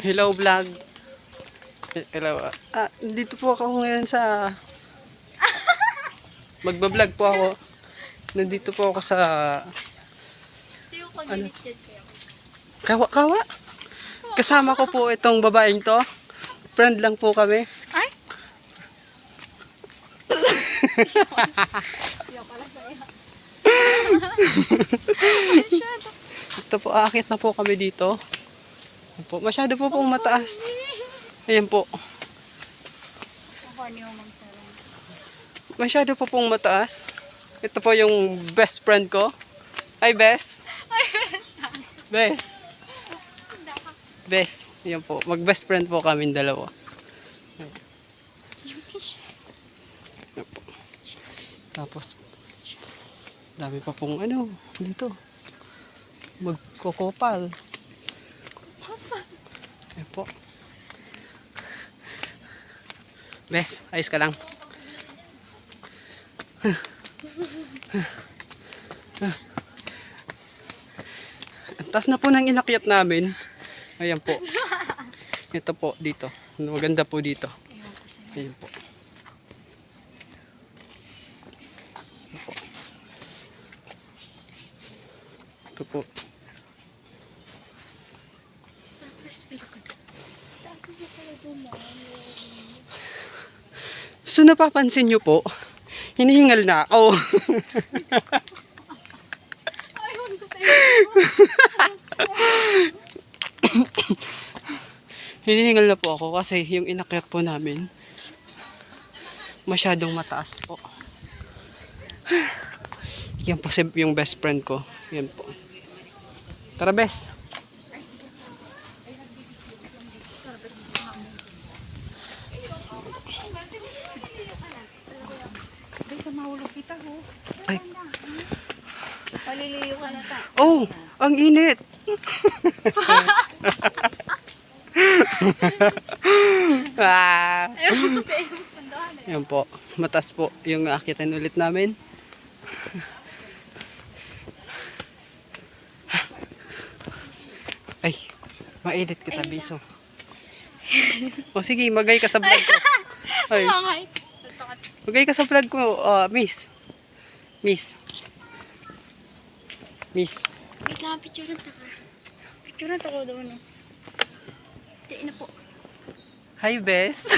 Hello vlog. Hello. Dito po ako ngayon sa magba-vlog po ako. Nandito po ako sa ano? Kawa. Kasama ko po itong babaeng to. Friend lang po kami. Ay? Ito po, aakit na po kami dito. Masyado po pong mataas. Ayan po. Masyado po pong mataas. Ito po yung best friend ko. Hi, Bes. Bes. Bes. Ayan po. Mag-best friend po kami dalawa. Ayan po. Tapos, dami pa pong ano, dito. Magkokopal. Ayan po. Bes, ayos ka lang. Ang taas na po ng inakyat namin. Ayan po. Ito po, dito. Maganda po dito. Ayan po. Ayan po. Ito po. So napapansin nyo po, hinihingal na ako. Hinihingal na po ako kasi yung inakyat po namin masyadong mataas po. Yan po yung best friend ko. Yan po. Tara, bes. Ay. Paliliyo ka na ta. Oh, ang init. Yan po. Matas po yung akitan ulit namin. Ay, mainit kita, biso. O sige, magay ka sa vlog ko. Ay, magay ka sa vlog ko, miss. Miss. Miss. Wait lang, picture na ta ka. Picture na ta ko doon. Hindi na po. Hi, Bes.